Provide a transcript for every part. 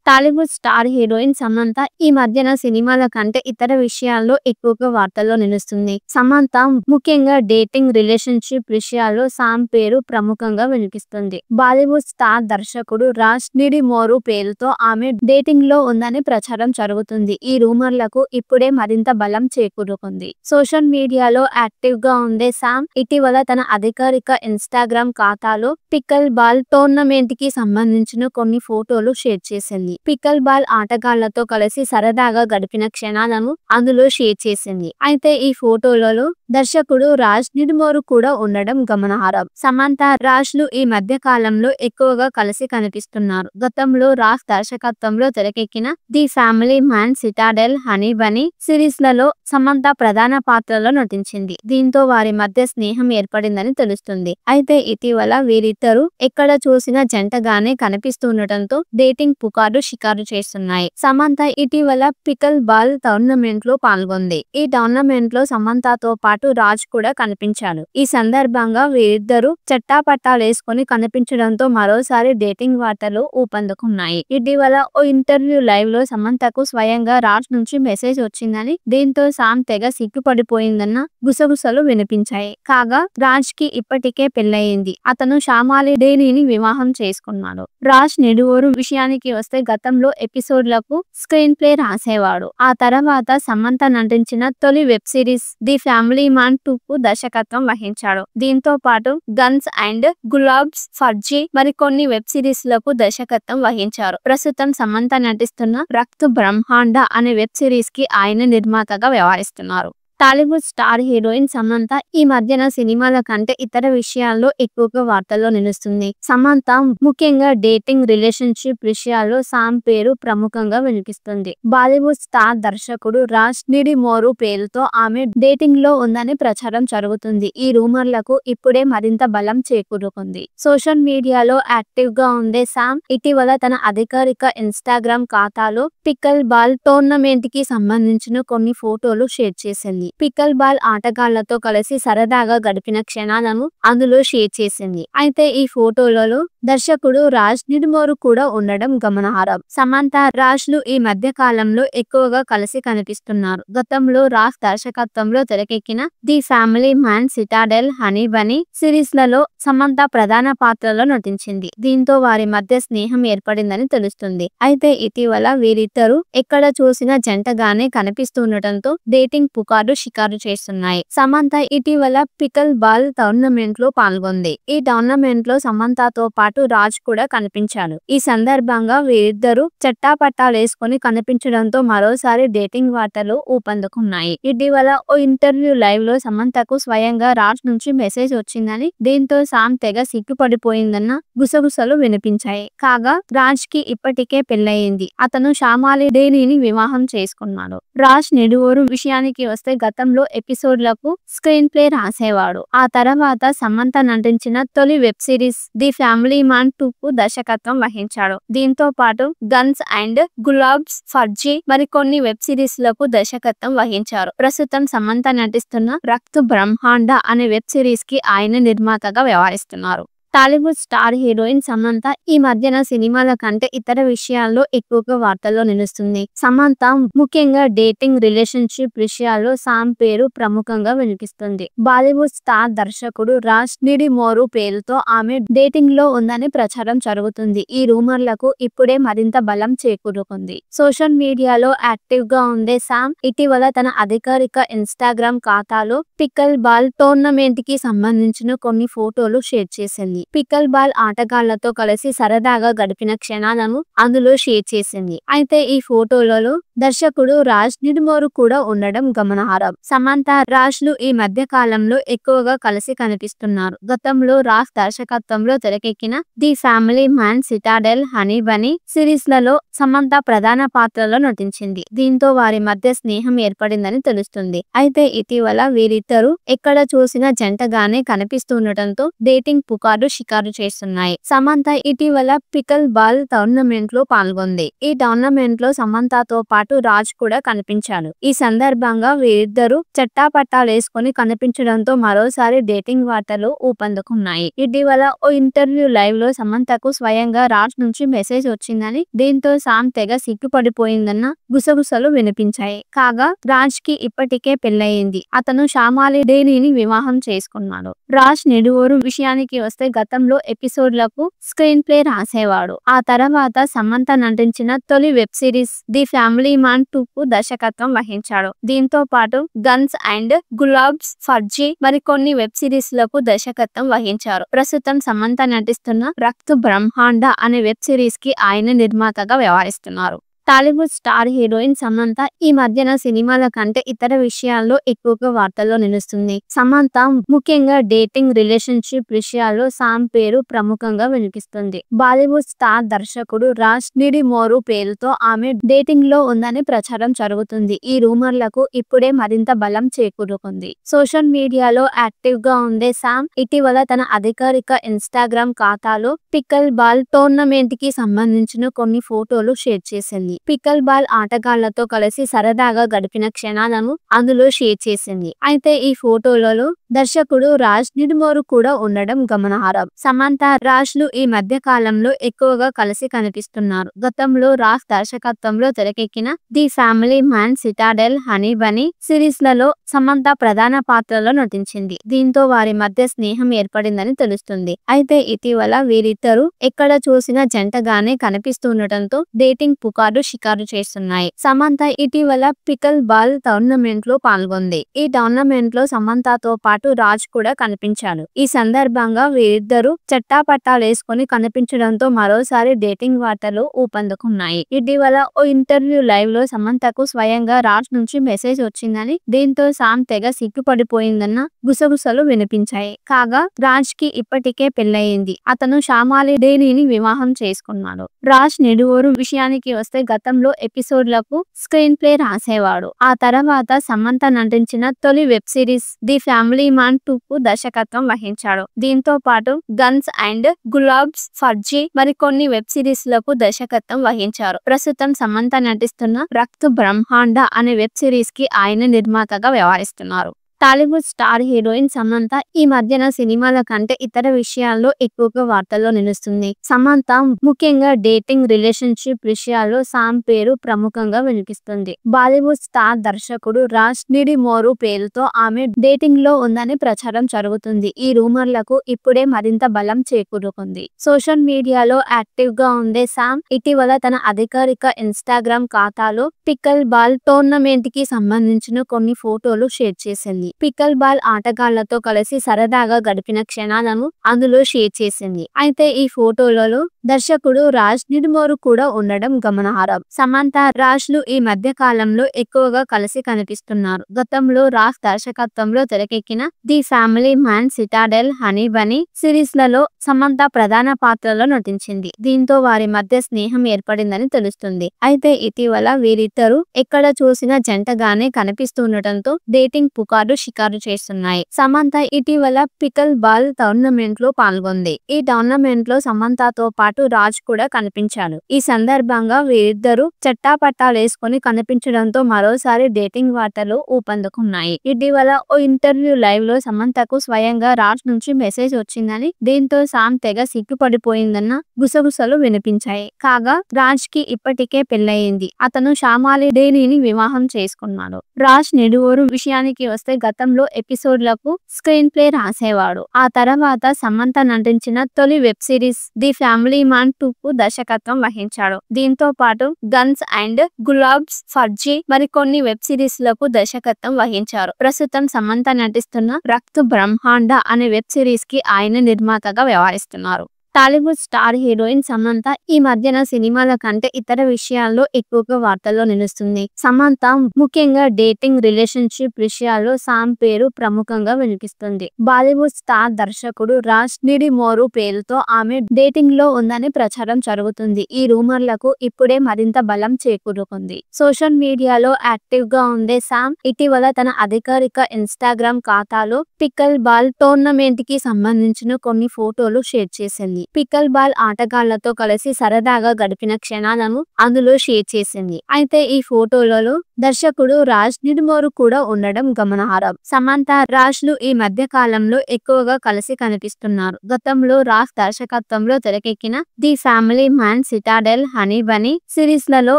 Tollywood star heroine Samantha ఈ మధ్యన సినిమాల కంటే ఇతర విషయాల్లో ఎక్కువగా వార్తల్లో నిలుస్తుంది. సమంత ముఖ్యంగా డేటింగ్, రిలేషన్షిప్ విషయాల్లో సామ్ పేరు ప్రముఖంగా వినిపిస్తుంది. బాలీవుడ్ స్టార్ దర్శకుడు రాజ్ నిడిమోరు పేరుతో ఆమె డేటింగ్ లో ఉందని ప్రచారం జరుగుతుంది. ఈ రూమర్లకు ఇప్పుడే మరింత బలం చేకూరుకుంది. సోషల్ మీడియాలో యాక్టివ్ గా ఉండే సామ్ ఇటీవల తన అధికారిక ఇన్స్టాగ్రామ్ ఖాతాలో పికల్ బాల్ టోర్నమెంట్ కి సంబంధించిన కొన్ని ఫోటోలు షేర్ చేసింది. పికల్ బాల్ ఆటగాళ్లతో కలిసి సరదాగా గడిపిన క్షణాలను అందులో షేర్ చేసింది. అయితే ఈ ఫోటోలలో దర్శకుడు రాజ్ నిడిమోరు కూడా ఉండడం గమనార్హం. సమంత, రాజ్ లు ఈ మధ్య కాలంలో ఎక్కువగా కలిసి కనిపిస్తున్నారు. గతంలో రాజ్ దర్శకత్వంలో తెరకెక్కిన the family man, Citadel, honey Bani series లలో సమంత ప్రధాన పాత్రలో నటించింది. దీంతో వారి మధ్య స్నేహం ఏర్పడిందని తెలుస్తుంది. అయితే ఇటీవల వీరిద్దరూ ఎక్కడ చూసినా జంటగానే కనిపిస్తుండటంతో డేటింగ్ పుకార్లు షికారు చేస్తున్నాయి. సమంత ఇటీవల పికల్ బాల్ టోర్నమెంట్ లో పాల్గొంది. ఈ టోర్నమెంట్ లో సమంతతో పాటు రాజ్ కూడా కనిపించాడు. ఈ సందర్భంగా వీరిద్దరూ చట్టాపట్టాలేసుకొని కనిపించడంతో మరోసారి డేటింగ్ వార్తలు ఊపందుకున్నాయి. ఇటీవల ఓ ఇంటర్వ్యూ లైవ్ లో సమంతకు స్వయంగా రాజ్ నుంచి మెసేజ్ వచ్చిందని, దీంతో సామ్ తెగ సిగ్గుపడిపోయిందన్న గుసగుసలు వినిపించాయి. కాగా రాజ్ కి ఇప్పటికే పెళ్లయింది. అతను షామాలి డేనీని వివాహం చేసుకున్నాడు. రాజ్ నిడిమోరు విషయానికి వస్తే గతంలో ఎపిసోడ్లకు స్క్రీన్ ప్లే రాసేవాడు. ఆ తర్వాత సమంత నటించిన తొలి web series the family man 2 కు దర్శకత్వం వహించాడు. దీంతో పాటు గన్స్ అండ్ గులాబ్స్, ఫర్జీ మరికొన్ని వెబ్ సిరీస్ లకు దర్శకత్వం వహించారు. ప్రస్తుతం సమంత నటిస్తున్న రక్త్ బ్రహ్మాండ అనే వెబ్ సిరీస్ కి ఆయన నిర్మాతగా వ్యవహరిస్తున్నారు. టాలీవుడ్ స్టార్ హీరోయిన్ సమంత ఈ మధ్యన సినిమాల కంటే ఇతర విషయాల్లో ఎక్కువగా వార్తల్లో నిలుస్తుంది. సమంత ముఖ్యంగా డేటింగ్, రిలేషన్షిప్ విషయాల్లో సామ్ పేరు ప్రముఖంగా వినిపిస్తుంది. బాలీవుడ్ స్టార్ దర్శకుడు రాజ్ నిడిమోరు పేరుతో ఆమె డేటింగ్ లో ఉందని ప్రచారం జరుగుతుంది. ఈ రూమర్లకు ఇప్పుడే మరింత బలం చేకూరుకుంది. సోషల్ మీడియాలో యాక్టివ్ గా ఉండే సామ్ ఇటీవల తన అధికారిక ఇన్స్టాగ్రామ్ ఖాతాలో పికల్ బాల్ టోర్నమెంట్ కి సంబంధించిన కొన్ని ఫోటోలు షేర్ చేసింది. పికల్ బాల్ ఆటగాళ్లతో కలిసి సరదాగా గడిపిన క్షణాలను అందులో షేర్ చేసింది. అయితే ఈ ఫోటోలలో దర్శకుడు రాజ్ నిడిమోరు కూడా ఉండడం గమనార్హం. సమంత, రాజ్ లు ఈ మధ్య కాలంలో ఎక్కువగా కలిసి కనిపిస్తున్నారు. గతంలో రాజ్ దర్శకత్వంలో తెరకెక్కిన the family man, Citadel, honey Bani series లలో సమంత ప్రధాన పాత్రలో నటించింది. దీంతో వారి మధ్య స్నేహం ఏర్పడిందని తెలుస్తుంది. అయితే ఇటీవల వీరిద్దరూ ఎక్కడ చూసినా జంటగానే కనిపిస్తుండటంతో డేటింగ్ పుకార్లు షికారు చేస్తున్నాయి. సమంత ఇటీవల పికల్ బాల్ టోర్నమెంట్ లో పాల్గొంది. ఈ టోర్నమెంట్ లో సమంతతో పాటు రాజ్ కూడా కనిపించాడు. ఈ సందర్భంగా వీరిద్దరూ చట్టాపట్టాలేసుకొని కనిపించడంతో మరోసారి డేటింగ్ వార్తలు ఊపందుకున్నాయి. ఇటీవల ఓ ఇంటర్వ్యూ లైవ్ లో సమంతకు స్వయంగా రాజ్ నుంచి మెసేజ్ వచ్చిందని, దీంతో సామ్ తెగ సిగ్గుపడిపోయిందన్న గుసగుసలు వినిపించాయి. కాగా రాజ్ కి ఇప్పటికే పెళ్లయింది. అతను షామాలి డేనీని వివాహం చేసుకున్నాడు. రాజ్ నిడిమోరు విషయానికి వస్తే గతంలో ఎపిసోడ్లకు స్క్రీన్ ప్లే రాసేవాడు. ఆ తర్వాత సమంత నటించిన తొలి web series the family man 2 కు దర్శకత్వం వహించాడు. దీంతో పాటు గన్స్ అండ్ గులాబ్స్, ఫర్జీ మరికొన్ని వెబ్ సిరీస్ లకు దర్శకత్వం వహించారు. ప్రస్తుతం సమంత నటిస్తున్న రక్త్ బ్రహ్మాండ అనే వెబ్ సిరీస్ కి ఆయన నిర్మాతగా వ్యవహరిస్తున్నారు. టాలీవుడ్ స్టార్ హీరోయిన్ సమంత ఈ మధ్యన సినిమాల కంటే ఇతర విషయాల్లో ఎక్కువగా వార్తల్లో నిలుస్తుంది. సమంత ముఖ్యంగా డేటింగ్, రిలేషన్షిప్ విషయాల్లో సామ్ పేరు ప్రముఖంగా వినిపిస్తుంది. బాలీవుడ్ స్టార్ దర్శకుడు రాజ్ నిడిమోరు పేరుతో ఆమె డేటింగ్ లో ఉందని ప్రచారం జరుగుతుంది. ఈ రూమర్లకు ఇప్పుడే మరింత బలం చేకూరుకుంది. సోషల్ మీడియాలో యాక్టివ్ గా ఉండే సామ్ ఇటీవల తన అధికారిక ఇన్స్టాగ్రామ్ ఖాతాలో పికల్ బాల్ టోర్నమెంట్ కి సంబంధించిన కొన్ని ఫోటోలు షేర్ చేసింది. పికల్ బాల్ ఆటగాళ్లతో కలిసి సరదాగా గడిపిన క్షణాలను అందులో షేర్ చేసింది. అయితే ఈ ఫోటోలలో దర్శకుడు రాజ్ నిడిమోరు కూడా ఉండడం గమనార్హం. సమంత, రాజ్ లు ఈ మధ్య కాలంలో ఎక్కువగా కలిసి కనిపిస్తున్నారు. గతంలో రాజ్ దర్శకత్వంలో తెరకెక్కిన the family man, Citadel, honey Bani series లలో సమంత ప్రధాన పాత్రలో నటించింది. దీంతో వారి మధ్య స్నేహం ఏర్పడిందని తెలుస్తుంది. అయితే ఇటీవల వీరిద్దరూ ఎక్కడ చూసినా జంటగానే కనిపిస్తుండటంతో డేటింగ్ పుకార్లు షికారు చేస్తున్నాయి. సమంత ఇటీవల పికల్ బాల్ టోర్నమెంట్ లో పాల్గొంది. ఈ టోర్నమెంట్ లో సమంతతో పాటు రాజ్ కూడా కనిపించాడు. ఈ సందర్భంగా వీరిద్దరూ చట్టాపట్టాలేసుకొని కనిపించడంతో మరోసారి డేటింగ్ వార్తలు ఊపందుకున్నాయి. ఇటీవల ఓ ఇంటర్వ్యూ లైవ్ లో సమంతకు స్వయంగా రాజ్ నుంచి మెసేజ్ వచ్చిందని, దీంతో సామ్ తెగ సిగ్గుపడిపోయిందన్న గుసగుసలు వినిపించాయి. కాగా రాజ్ కి ఇప్పటికే పెళ్లయింది. అతను షామాలి డేనీని వివాహం చేసుకున్నాడు. రాజ్ నిడువోరు విషయానికి వస్తే గతంలో ఎపిసోడ్లకు స్క్రీన్ ప్లే రాసేవాడు. ఆ తర్వాత సమంత నటించిన తొలి web series the family man 2 కు దర్శకత్వం వహించాడు. దీంతో పాటు గన్స్ అండ్ గులాబ్స్, ఫర్జీ మరికొన్ని వెబ్ సిరీస్ లకు దర్శకత్వం వహించారు. ప్రస్తుతం సమంత నటిస్తున్న రక్త్ బ్రహ్మాండ అనే వెబ్ సిరీస్ కి ఆయన నిర్మాతగా వ్యవహరిస్తున్నారు. టాలీవుడ్ స్టార్ హీరోయిన్ సమంత ఈ మధ్యన సినిమాల కంటే ఇతర విషయాల్లో ఎక్కువగా వార్తల్లో నిలుస్తుంది. సమంత ముఖ్యంగా డేటింగ్, రిలేషన్షిప్ విషయాల్లో సామ్ పేరు ప్రముఖంగా వినిపిస్తుంది. బాలీవుడ్ స్టార్ దర్శకుడు రాజ్ నిడిమోరు పేరుతో ఆమె డేటింగ్ లో ఉందని ప్రచారం జరుగుతుంది. ఈ రూమర్లకు ఇప్పుడే మరింత బలం చేకూరుకుంది. సోషల్ మీడియాలో యాక్టివ్ గా ఉండే సామ్ ఇటీవల తన అధికారిక ఇన్స్టాగ్రామ్ ఖాతాలో పికల్ బాల్ టోర్నమెంట్ కి సంబంధించిన కొన్ని ఫోటోలు షేర్ చేసింది. పికల్ బాల్ ఆటగాళ్లతో కలిసి సరదాగా గడిపిన క్షణాలను అందులో షేర్ చేసింది. అయితే ఈ ఫోటోలలో దర్శకుడు రాజ్ నిడిమోరు కూడా ఉండడం గమనార్హం. సమంత, రాజ్ లు ఈ మధ్య కాలంలో ఎక్కువగా కలిసి కనిపిస్తున్నారు. గతంలో రాజ్ దర్శకత్వంలో తెరకెక్కిన the family man, Citadel, honey Bani series లలో సమంత ప్రధాన పాత్రలో నటించింది. దీంతో వారి మధ్య స్నేహం ఏర్పడిందని తెలుస్తుంది. అయితే ఇటీవల వీరిద్దరూ ఎక్కడ చూసినా జంటగానే కనిపిస్తుండటంతో డేటింగ్ పుకార్లు షికారు చేస్తున్నాయి. సమంత ఇటీవల పికల్ బాల్ టోర్నమెంట్ లో పాల్గొంది. ఈ టోర్నమెంట్ లో సమంతతో పాటు రాజ్ కూడా కనిపించాడు. ఈ సందర్భంగా వీరిద్దరూ చట్టాపట్టాలేసుకొని కనిపించడంతో మరోసారి డేటింగ్ వార్తలు ఊపందుకున్నాయి. ఇటీవల ఓ ఇంటర్వ్యూ లైవ్ లో సమంతకు స్వయంగా రాజ్ నుంచి మెసేజ్ వచ్చిందని, దీంతో సామ్ తెగ సిగ్గుపడిపోయిందన్న గుసగుసలు వినిపించాయి. కాగా రాజ్ కి ఇప్పటికే పెళ్లయింది. అతను షామాలి డేనీని వివాహం చేసుకున్నాడు. రాజ్ నిడువోరు విషయానికి వస్తే గతంలో ఎపిసోడ్లకు స్క్రీన్ ప్లే రాసేవాడు. ఆ తర్వాత సమంత నటించిన తొలి web series the family man 2 కు దర్శకత్వం వహించాడు. దీంతో పాటు గన్స్ అండ్ గులాబ్స్, ఫర్జీ మరికొన్ని వెబ్ సిరీస్ లకు దర్శకత్వం వహించారు. ప్రస్తుతం సమంత నటిస్తున్న రక్త్ బ్రహ్మాండ అనే వెబ్ సిరీస్ కి ఆయన నిర్మాతగా వ్యవహరిస్తున్నారు. టాలీవుడ్ స్టార్ హీరోయిన్ సమంత ఈ మధ్యన సినిమాల కంటే ఇతర విషయాల్లో ఎక్కువగా వార్తల్లో నిలుస్తుంది. సమంత ముఖ్యంగా డేటింగ్, రిలేషన్షిప్ విషయాల్లో సామ్ పేరు ప్రముఖంగా వినిపిస్తుంది. బాలీవుడ్ స్టార్ దర్శకుడు రాజ్ నిడిమోరు పేరుతో ఆమె డేటింగ్ లో ఉందని ప్రచారం జరుగుతుంది. ఈ రూమర్లకు ఇప్పుడే మరింత బలం చేకూరుకుంది. సోషల్ మీడియాలో యాక్టివ్ గా ఉండే సామ్ ఇటీవల తన అధికారిక ఇన్స్టాగ్రామ్ ఖాతాలో పికల్ బాల్ టోర్నమెంట్ కి సంబంధించిన కొన్ని ఫోటోలు షేర్ చేసింది. పికల్ బాల్ ఆటగాళ్లతో కలిసి సరదాగా గడిపిన క్షణాలను అందులో షేర్ చేసింది. అయితే ఈ ఫోటోలలో దర్శకుడు రాజ్ నిడిమోరు కూడా ఉండడం గమనార్హం. సమంత, రాజ్ లు ఈ మధ్య కాలంలో ఎక్కువగా కలిసి కనిపిస్తున్నారు. గతంలో రాజ్ దర్శకత్వంలో తెరకెక్కిన the family man, Citadel, honey Bani series లలో సమంత ప్రధాన పాత్రలో నటించింది. దీంతో వారి మధ్య స్నేహం ఏర్పడిందని తెలుస్తుంది. అయితే ఇటీవల వీరిద్దరూ ఎక్కడ చూసినా జంటగానే కనిపిస్తుండటంతో డేటింగ్ పుకార్లు షికారు చేస్తున్నాయి. సమంత ఇటీవల పికల్ బాల్ టోర్నమెంట్ లో పాల్గొంది. ఈ టోర్నమెంట్ లో సమంతతో పాటు రాజ్ కూడా కనిపించాడు. ఈ సందర్భంగా వీరిద్దరూ చట్టాపట్టాలేసుకొని కనిపించడంతో మరోసారి డేటింగ్ వార్తలు ఊపందుకున్నాయి. ఇటీవల ఓ ఇంటర్వ్యూ లైవ్ లో సమంతకు స్వయంగా రాజ్ నుంచి మెసేజ్ వచ్చిందని, దీంతో సామ్ తెగ సిగ్గుపడిపోయిందన్న గుసగుసలు వినిపించాయి. కాగా రాజ్ కి ఇప్పటికే పెళ్లయింది. అతను షామాలి డేనీని వివాహం చేసుకున్నాడు. రాజ్ నిడువోరు విషయానికి వస్తే గతంలో ఎపిసోడ్లకు స్క్రీన్ ప్లే రాసేవాడు. ఆ తర్వాత సమంత నటించిన తొలి web series the family man 2 కు దర్శకత్వం వహించాడు. దీంతో పాటు గన్స్ అండ్ గులాబ్స్, ఫర్జీ మరికొన్ని వెబ్ సిరీస్ లకు దర్శకత్వం వహించారు. ప్రస్తుతం సమంత నటిస్తున్న రక్త్ బ్రహ్మాండ అనే వెబ్ సిరీస్ కి ఆయన నిర్మాతగా వ్యవహరిస్తున్నారు. టాలీవుడ్ స్టార్ హీరోయిన్ సమంత ఈ మధ్యన సినిమాల కంటే ఇతర విషయాల్లో ఎక్కువగా వార్తల్లో నిలుస్తుంది. సమంత ముఖ్యంగా డేటింగ్, రిలేషన్షిప్ విషయాల్లో సామ్ పేరు ప్రముఖంగా వినిపిస్తుంది. బాలీవుడ్ స్టార్ దర్శకుడు రాజ్ నిడిమోరు పేరుతో ఆమె డేటింగ్ లో ఉందని ప్రచారం జరుగుతుంది. ఈ రూమర్లకు ఇప్పుడే మరింత బలం చేకూరుకుంది. సోషల్ మీడియాలో యాక్టివ్ గా ఉండే సామ్ ఇటీవల తన అధికారిక ఇన్స్టాగ్రామ్ ఖాతాలో పికల్ బాల్ టోర్నమెంట్ కి సంబంధించిన కొన్ని ఫోటోలు షేర్ చేసింది. పికల్ బాల్ ఆటగాళ్లతో కలిసి సరదాగా గడిపిన క్షణాలను అందులో షేర్ చేసింది. అయితే ఈ ఫోటోలలో దర్శకుడు రాజ్ నిడిమోరు కూడా ఉండడం గమనార్హం. సమంత, రాజ్ లు ఈ మధ్య కాలంలో ఎక్కువగా కలిసి కనిపిస్తున్నారు. గతంలో రాజ్ దర్శకత్వంలో తెరకెక్కిన the family man, Citadel, honey Bani series లలో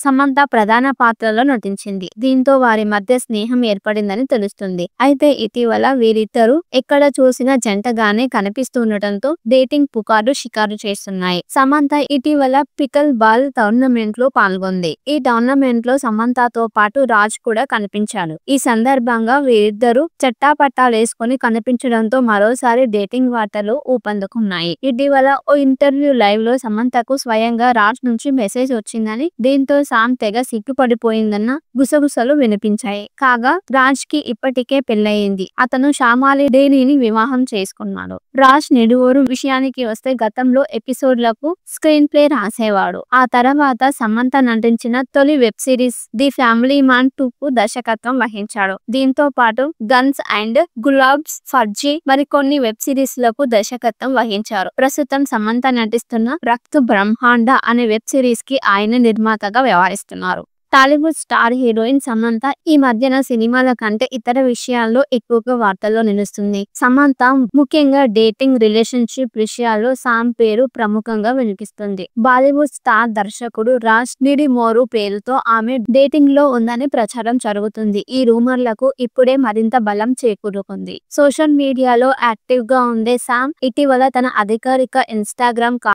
సమంత ప్రధాన పాత్రలో నటించింది. దీంతో వారి మధ్య స్నేహం ఏర్పడిందని తెలుస్తుంది. అయితే ఇటీవల వీరిద్దరూ ఎక్కడ చూసినా జంటగానే కనిపిస్తుండటంతో డేటింగ్ పుకార్లు షికారు చేస్తున్నాయి. సమంత ఇటీవల పికల్ బాల్ టోర్నమెంట్ లో పాల్గొంది. ఈ టోర్నమెంట్ లో సమంతతో పాటు రాజ్ కూడా కనిపించాడు. ఈ సందర్భంగా వీరిద్దరూ చట్టాపట్టాలేసుకొని కనిపించడంతో మరోసారి డేటింగ్ వార్తలు ఊపందుకున్నాయి. ఇటీవల ఓ ఇంటర్వ్యూ లైవ్ లో సమంతకు స్వయంగా రాజ్ నుంచి మెసేజ్ వచ్చిందని, దీంతో సామ్ తెగ సిగ్గుపడిపోయిందన్న గుసగుసలు వినిపించాయి. కాగా రాజ్ కి ఇప్పటికే పెళ్లయింది. అతను షామాలి డేనీని వివాహం చేసుకున్నాడు. రాజ్ నిడిమోరు విషయానికి వస్తే గతంలో ఎపిసోడ్లకు స్క్రీన్ ప్లే రాసేవాడు. ఆ తర్వాత సమంత నటించిన తొలి web series the family man 2 కు దర్శకత్వం వహించాడు. దీంతో పాటు గన్స్ అండ్ గులాబ్స్, ఫర్జీ మరికొన్ని వెబ్ సిరీస్ లకు దర్శకత్వం వహించారు. ప్రస్తుతం సమంత నటిస్తున్న రక్త్ బ్రహ్మాండ అనే వెబ్ సిరీస్ కి ఆయన నిర్మాతగా వ్యవహరిస్తున్నారు. టాలీవుడ్ స్టార్ హీరోయిన్ సమంత ఈ మధ్యన సినిమాల కంటే ఇతర విషయాల్లో ఎక్కువగా వార్తల్లో నిలుస్తుంది. సమంత ముఖ్యంగా డేటింగ్, రిలేషన్షిప్ విషయాల్లో సామ్ పేరు ప్రముఖంగా వినిపిస్తుంది. బాలీవుడ్ స్టార్ దర్శకుడు రాజ్ నిడిమోరు పేరుతో ఆమె డేటింగ్ లో ఉందని ప్రచారం జరుగుతుంది. ఈ రూమర్లకు ఇప్పుడే మరింత బలం చేకూరుకుంది. సోషల్ మీడియాలో యాక్టివ్ గా ఉండే సామ్ ఇటీవల తన అధికారిక ఇన్స్టాగ్రామ్